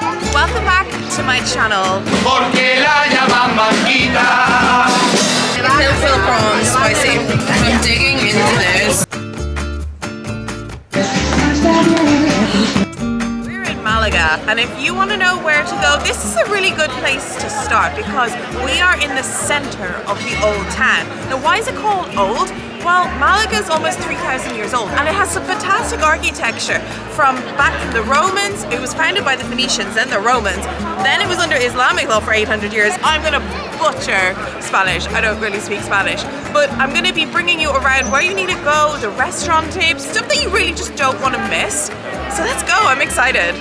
Welcome back to my channel. Hill prawn spicy. I'm digging into this. We're in Malaga, and if you want to know where to go, this is a really good place to start because we are in the center of the old town. Now, why is it called old? Well, Malaga is almost 3,000 years old and it has some fantastic architecture from back from the Romans. It was founded by the Phoenicians, then the Romans. Then it was under Islamic law for 800 years. I'm gonna butcher Spanish. I don't really speak Spanish, but I'm gonna be bringing you around where you need to go, the restaurant tips, stuff that you really just don't want to miss. So let's go, I'm excited.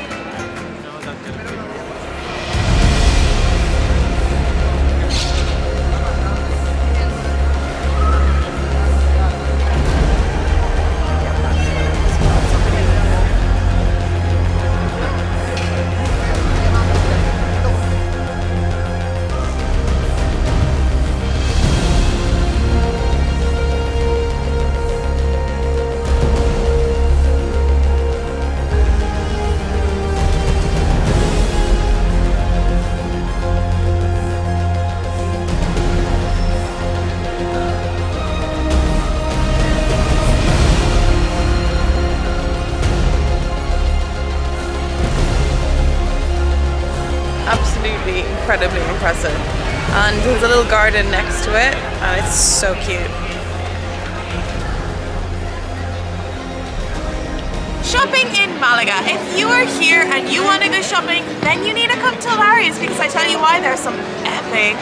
Absolutely incredibly impressive, and there's a little garden next to it and it's so cute. Shopping in Malaga. If you are here and you want to go shopping, then you need to come to Larios because I tell you why, there's some epic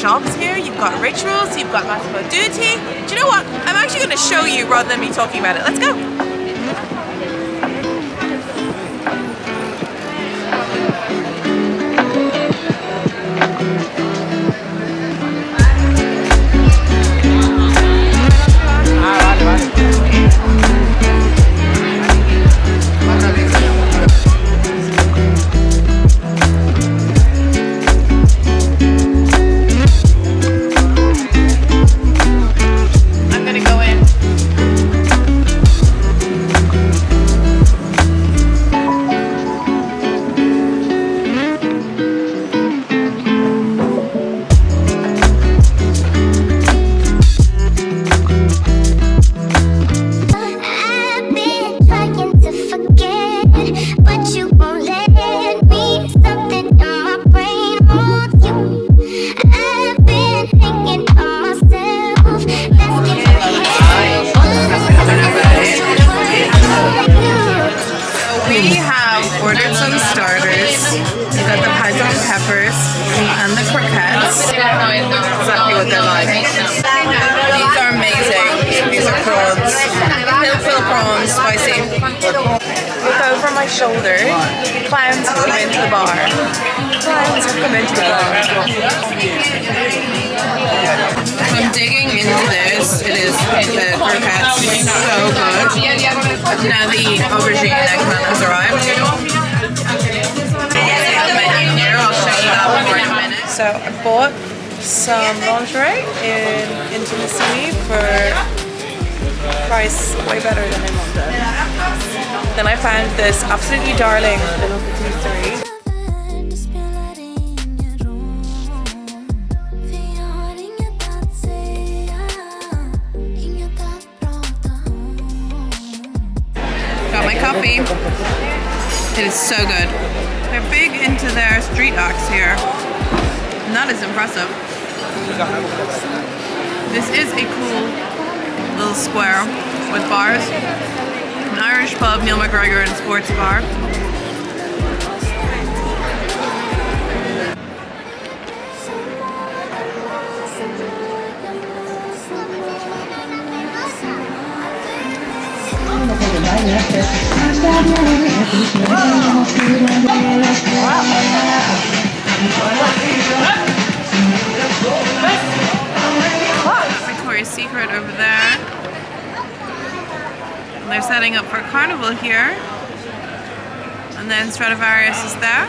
shops here. You've got rituals, you've got Massimo Duty. Do you know what? I'm actually going to show you rather than me talking about it. Let's go. Exactly what they're like. These are amazing. These are prawns. Hill prawns, spicy. Look over my shoulder. Clowns have come into the bar. Clowns have come into the bar. I'm digging into this. It is the croquettes. So good. Now the aubergine eggplant has arrived. I'll show you that one in a minute. So I bought some lingerie in Intimissimi for price way better than in London. Then I found this absolutely darling little patisserie. Got my coffee. It is so good. They're big into their street acts here, and that is impressive. This is a cool little square with bars, an Irish pub, Neil McGregor and sports bar. Victoria's Secret over there. And they're setting up for Carnival here. And then Stradivarius is there.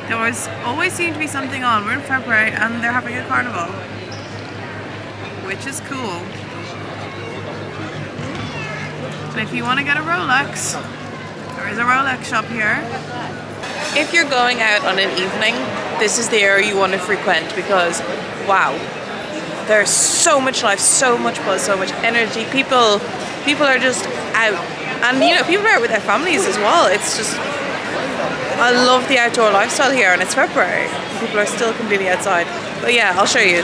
There always seemed to be something on. We're in February and they're having a carnival, which is cool. And if you want to get a Rolex, there is a Rolex shop here. If you're going out on an evening, this is the area you want to frequent because, wow, there's so much life, so much buzz, so much energy. People are just out. And you know, people are out with their families as well. It's just, I love the outdoor lifestyle here, and it's February. People are still completely outside. But yeah, I'll show you.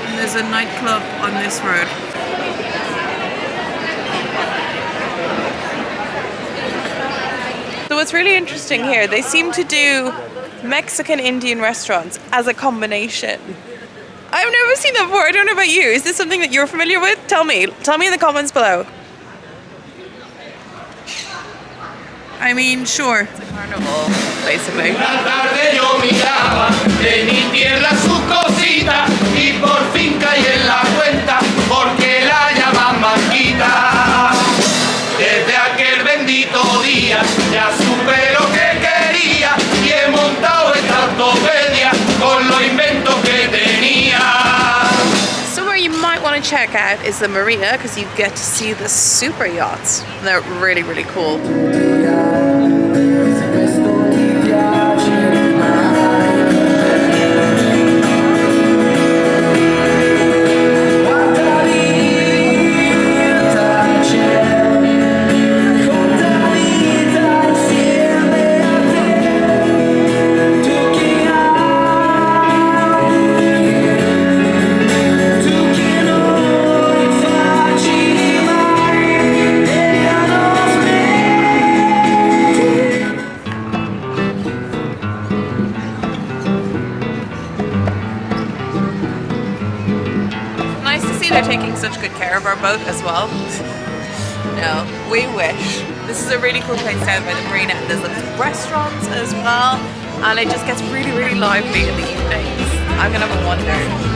And there's a nightclub on this road. So what's really interesting here, they seem to do Mexican Indian restaurants as a combination. I've never seen that before. I don't know about you. Is this something that you're familiar with? Tell me in the comments below. I mean, sure. It's a carnival, basically. Desde aquel bendito día ya supe lo que quería y he montado esta ortopedia con los inventos que tenía. Somewhere you might want to check out is the Marina because you get to see the super yachts. They're really, really cool. They're taking such good care of our boat as well. No, we wish. This is a really cool place down by the Marina. There's lots of restaurants as well, and it just gets really, really lively in the evenings. I'm gonna have a wander.